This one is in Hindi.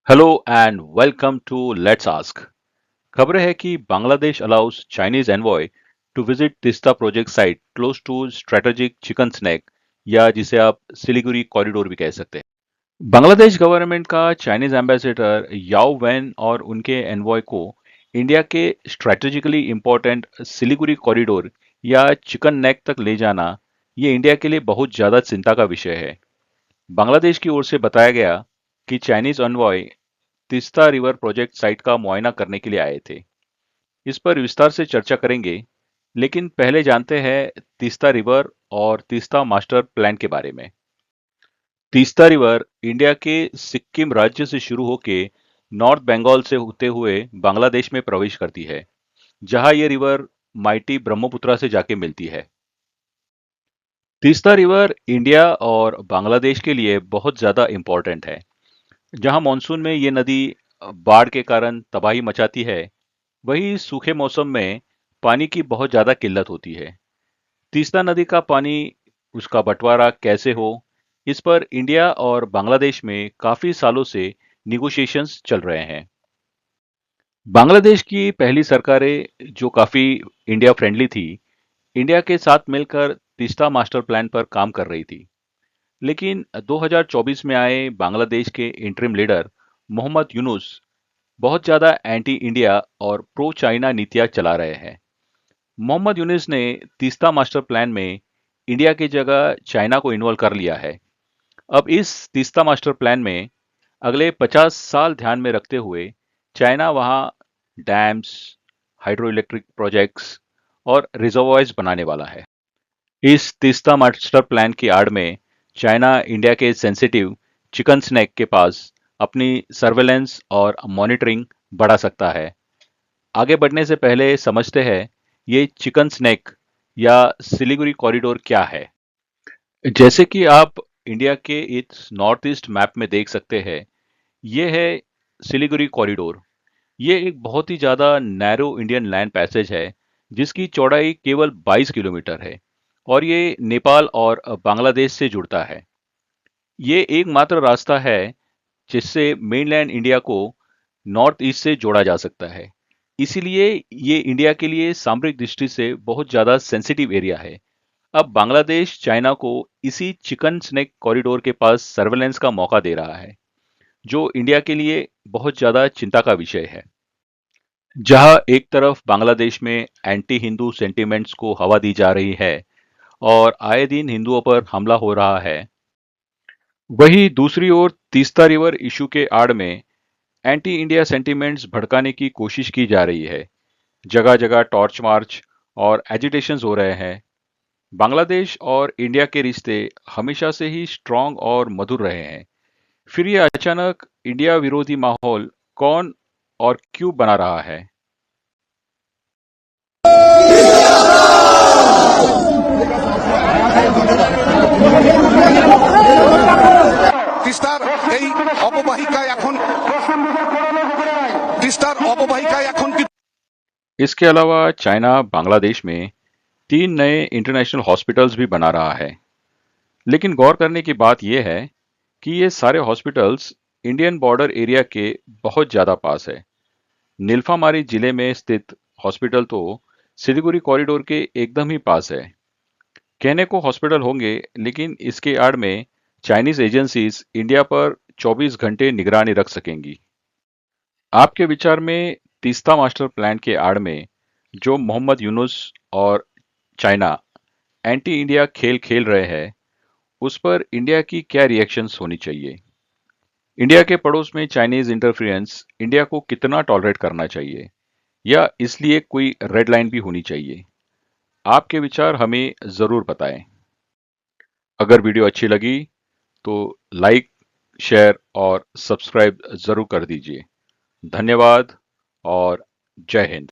Hello and welcome to let's ask. खबर है कि Bangladesh allows Chinese envoy to visit Teesta project site close to strategic chicken snack, या जिसे आप सिलीगुड़ी कॉरिडोर भी कह सकते हैं। बांग्लादेश गवर्नमेंट का चाइनीज एम्बेसडर याओ वैन और उनके एनवॉय को इंडिया के स्ट्रेटेजिकली इंपॉर्टेंट सिलीगुड़ी कॉरिडोर या चिकन नेक तक ले जाना, ये इंडिया के लिए बहुत ज्यादा चिंता का विषय है। बांग्लादेश की ओर से बताया गया कि Chinese envoy Teesta river project site का मुआयना करने के लिए आए थे। इस पर विस्तार से चर्चा करेंगे, लेकिन पहले जानते हैं तीस्ता रिवर और तीस्ता मास्टर प्लान के बारे में। तीस्ता रिवर इंडिया के सिक्किम राज्य से शुरू होकर नॉर्थ बंगाल से होते हुए बांग्लादेश में प्रवेश करती है, जहां ये रिवर माइटी ब्रह्मपुत्रा से जाके मिलती है। तीस्ता रिवर इंडिया और बांग्लादेश के लिए बहुत ज्यादा इंपॉर्टेंट है। जहां मॉनसून में ये नदी बाढ़ के कारण तबाही मचाती है, वहीं सूखे मौसम में पानी की बहुत ज्यादा किल्लत होती है। तीस्ता नदी का पानी, उसका बंटवारा कैसे हो, इस पर इंडिया और बांग्लादेश में काफी सालों से निगोशिएशंस चल रहे हैं। बांग्लादेश की पहली सरकारें जो काफी इंडिया फ्रेंडली थी, इंडिया के साथ मिलकर तीस्ता मास्टर प्लान पर काम कर रही थी। लेकिन 2024 में आए बांग्लादेश के इंटरिम लीडर मोहम्मद यूनुस बहुत ज्यादा एंटी इंडिया और प्रो चाइना नीतियां चला रहे हैं। मोहम्मद यूनुस ने तीस्ता मास्टर प्लान में इंडिया की जगह चाइना को इन्वॉल्व कर लिया है। अब इस तीस्ता मास्टर प्लान में अगले 50 साल ध्यान में रखते हुए चाइना वहां डैम्स, हाइड्रो इलेक्ट्रिक प्रोजेक्ट्स और रिजर्वॉयर्स बनाने वाला है। इस तीस्ता मास्टर प्लान की आड़ में चाइना इंडिया के सेंसिटिव चिकन स्नैक के पास अपनी सर्वेलेंस और मॉनिटरिंग बढ़ा सकता है। आगे बढ़ने से पहले समझते हैं ये चिकन स्नैक या सिलीगुड़ी कॉरिडोर क्या है। जैसे कि आप इंडिया के इस नॉर्थ ईस्ट मैप में देख सकते हैं, ये है सिलीगुड़ी कॉरिडोर। ये एक बहुत ही ज्यादा नैरो इंडियन लैंड पैसेज है, जिसकी चौड़ाई केवल 22 किलोमीटर है और ये नेपाल और बांग्लादेश से जुड़ता है। ये एकमात्र रास्ता है जिससे मेनलैंड इंडिया को नॉर्थ ईस्ट से जोड़ा जा सकता है। इसीलिए ये इंडिया के लिए सामरिक दृष्टि से बहुत ज्यादा सेंसिटिव एरिया है। अब बांग्लादेश चाइना को इसी चिकन स्नेक कॉरिडोर के पास सर्वेलेंस का मौका दे रहा है, जो इंडिया के लिए बहुत ज्यादा चिंता का विषय है। जहां एक तरफ बांग्लादेश में एंटी हिंदू सेंटिमेंट्स को हवा दी जा रही है और आए दिन हिंदुओं पर हमला हो रहा है, वहीं दूसरी ओर तीस्ता रिवर इशू के आड़ में एंटी इंडिया सेंटिमेंट्स भड़काने की कोशिश की जा रही है। जगह जगह टॉर्च मार्च और एजिटेशंस हो रहे हैं। बांग्लादेश और इंडिया के रिश्ते हमेशा से ही स्ट्रांग और मधुर रहे हैं। फिर ये अचानक इंडिया विरोधी माहौल कौन और क्यों बना रहा है? তিস্তার এই অববাহিকায় এখন তিস্তার অববাহিকায় এখন इसके अलावा चाइना बांग्लादेश में 3 नए इंटरनेशनल हॉस्पिटल्स भी बना रहा है। लेकिन गौर करने की बात यह है कि ये सारे हॉस्पिटल्स इंडियन बॉर्डर एरिया के बहुत ज्यादा पास है। नीलफामारी जिले में स्थित हॉस्पिटल तो सिलीगुड़ी कॉरिडोर के एकदम ही पास है। कहने को हॉस्पिटल होंगे, लेकिन इसके आड़ में चाइनीज एजेंसीज इंडिया पर 24 घंटे निगरानी रख सकेंगी। आपके विचार में तीस्ता मास्टर प्लान के आड़ में जो मोहम्मद यूनुस और चाइना एंटी इंडिया खेल खेल रहे हैं, उस पर इंडिया की क्या रिएक्शंस होनी चाहिए? इंडिया के पड़ोस में चाइनीज इंटरफेरेंस इंडिया को कितना टॉलरेट करना चाहिए, या इसलिए कोई रेड लाइन भी होनी चाहिए? आपके विचार हमें जरूर बताएं। अगर वीडियो अच्छी लगी तो लाइक, शेयर और सब्सक्राइब जरूर कर दीजिए। धन्यवाद और जय हिंद।